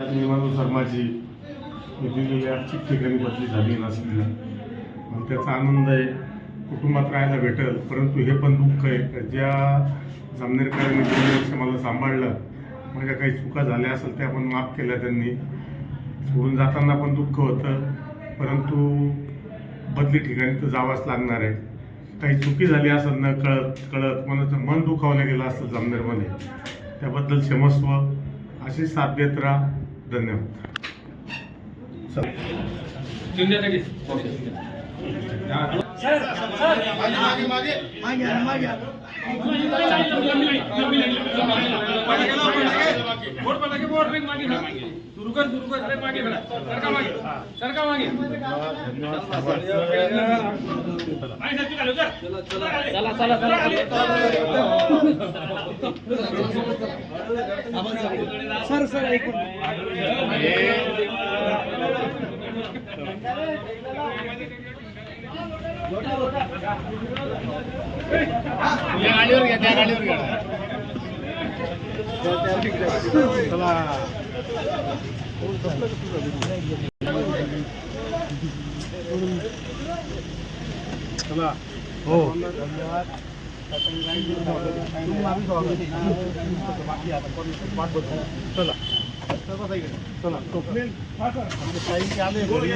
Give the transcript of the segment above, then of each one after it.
नियमानुसार माझी दिलेल्या ठिकठिकाणी बदली झाली नाशिकला. मला त्याचा आनंद आहे. कुटुंबात राहायला भेटेल. परंतु हे पण दुःख आहे का ज्या जामनेरकरांनी 2 वर्ष मला सांभाळलं, माझ्या काही चुका झाल्या असेल त्या पण माफ केल्या त्यांनी. सोडून जाताना पण दुःख होतं, परंतु बदली ठिकाणी तर जावंच लागणार आहे. काही चुकी झाली असेल न कळत कोणाचं मन दुखावलं गेलं असेल जामनेरमध्ये, त्याबद्दल क्षमस्व. अशी साथ देत राहा. धन्यवाद. त्या गाडीवर घ्या. चला. हो, धन्यवाद. चला स्वप्नील आले घरी.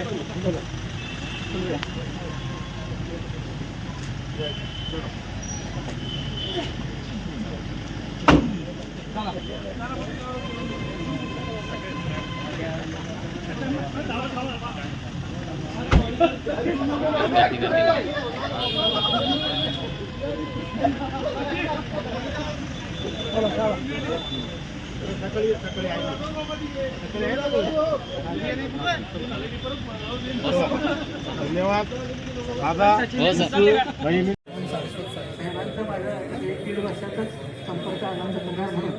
धन्यवाद दादा. दीड वर्षातच संपर्क आनंद पगार म्हणून,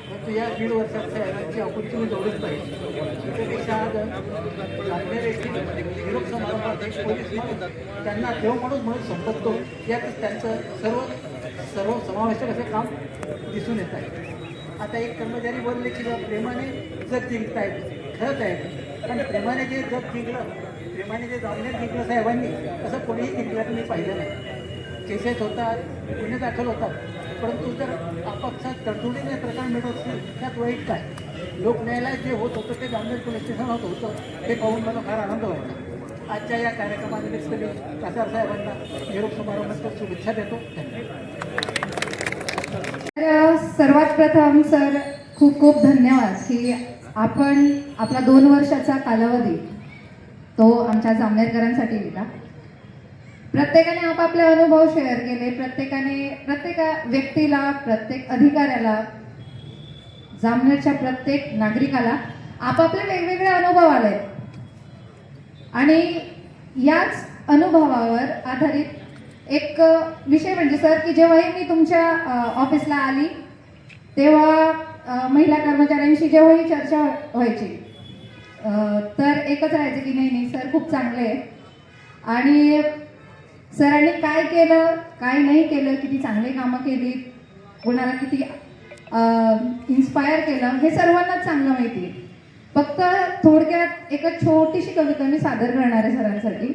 परंतु या 1.5 वर्षात साहेबांची ऑपॉर्च्युनिटी एवढीच पाहिजे. त्यापेक्षा आज जामनेर येथील निरोप समारंभात एक पोलीस म्हणून त्यांना देव म्हणून संपत्तो, यातच त्यांचं सर्व समावेशक असे काम दिसून येत आहे. आता एक कर्मचारी बोलले की प्रेमाने जग जिंकतायत. खरंच आहे, पण प्रेमाने जे जग जिंकलं, प्रेमाने जे जामनेर जिंकलं साहेबांनी, असं कोणीही जिंकलं मी पाहिलं नाही. केसेस होतात, गुन्हे दाखल होतात, परंतु जर आपापसात तडजोडीने प्रकरण मिळत असतील त्यात वाईट काय. लोकन्यायालयात जे होत होतं ते जामनेर पोलीस स्टेशनात होतं, हे पाहून मला फार आनंद वाटला. आजच्या या कार्यक्रमानिमित्त मी कासार साहेबांना निरोप समारंभात शुभेच्छा देतो. धन्यवाद. सर्वात प्रथम सर खूप खूप धन्यवाद की आपण आपला 2 वर्षाचा कालावधी तो आमच्या जामनेरकरांसाठी दिला. प्रत्येकाने आपापले अनुभव शेअर केले. प्रत्येक व्यक्तीला, प्रत्येक अधिकाऱ्याला, जामनेरच्या प्रत्येक नागरिकाला आपापले वेगवेगळे अनुभव आले आणि याच अनुभवावर आधारित एक विषय म्हणजे सर की जेव्हाही मी तुमच्या ऑफिसला आली तेव्हा महिला कर्मचाऱ्यांशी जेव्हाही चर्चा व्हायची तर एकच राहायचं की नाही सर खूप चांगले आहे आणि सरांनी काय केलं, काय नाही केलं, किती चांगले कामं केली, कोणाला किती इन्स्पायर केलं, हे सर्वांनाच चांगलं माहिती आहे. फक्त थोडक्यात एक छोटीशी कविता मी सादर करणार आहे सरांसाठी.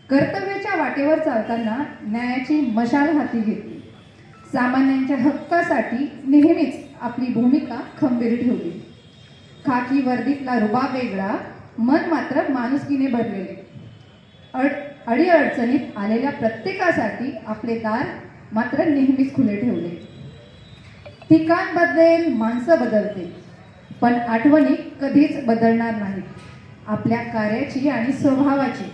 कर्तव्याच्या वाटेवर चालताना न्यायाची मशाल हाती घेतली. सामान्यांच्या हक्कासाठी नेहमीच आपली भूमिका खंबीर ठेवली. खाकी वर्दीतला रुबाब वेगळा, मन मात्र माणुसकीने भरलेले. अडीअडचणीत आलेल्या प्रत्येकासाठी आपले दार मात्र नेहमीच खुले ठेवले. ठिकाण बदलेल, माणसं बदलतील, पण आठवणी कधीच बदलणार नाहीत. आपल्या कार्याची आणि स्वभावाची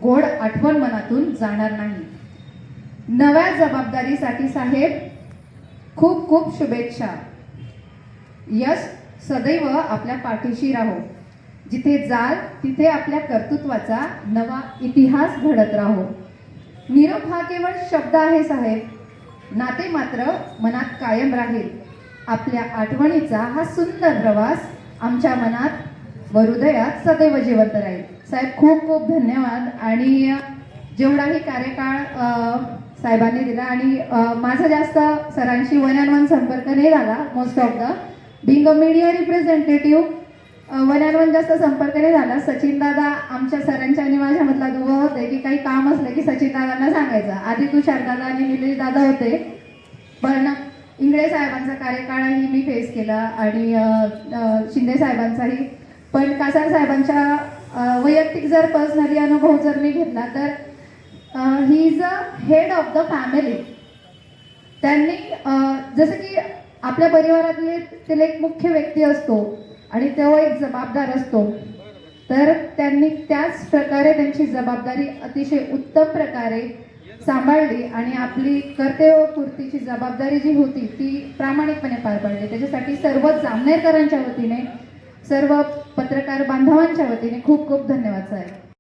गोड आठवण मनातून जाणार नाही. नव्या जबाबदारीसाठी साहेब खूप खूप शुभेच्छा. यश सदैव आपल्या पाठीशी राहो. जिथे जाल तिथे आपल्या कर्तृत्वाचा नवा इतिहास घडत राहो. निरोप हा केवळ शब्द आहे साहेब, नाते मात्र मनात कायम राहील. आपल्या आठवणीचा हा सुंदर प्रवास आमच्या मनात व हृदयात सदैव जिवंत राहील. साहेब खूप खूप धन्यवाद. आणि जेवढाही कार्यकाळ साहेबांनी दिला आणि माझा जास्त सरांशी 1-on-1 संपर्क नाही झाला most of the, being a media representative one and one जास्त संपर्क नाही झाला. सचिन दादा आमच्या सरांच्या आणि माझ्यामधला दुवा होते की काही काम असलं की सचिन दादांना सांगायचं. आधी तुषार दादा आणि निलेश दादा होते, पण इंगळे साहेबांचा कार्यकाळही मी फेस केला आणि शिंदे साहेबांचाही. पण कासार साहेबांच्या वैयक्तिक जर पर्सनली अनुभव जर मी घेतला तर he is a head of the family. त्यांनी जसं की आपल्या परिवारातले ते एक मुख्य व्यक्ती असतो आणि तो एक जबाबदार असतो, तर त्यांनी त्याच प्रकारे त्यांची जबाबदारी अतिशय उत्तम प्रकारे सांभाळली आणि आपली कर्तव्यपूर्तीची जबाबदारी जी होती ती प्रामाणिकपणे पार पाडली. त्याच्यासाठी सर्व जामनेरकरांच्या वतीने, सर्व पत्रकार बांधवांच्या वतीने खूप खूप धन्यवाद साहेब.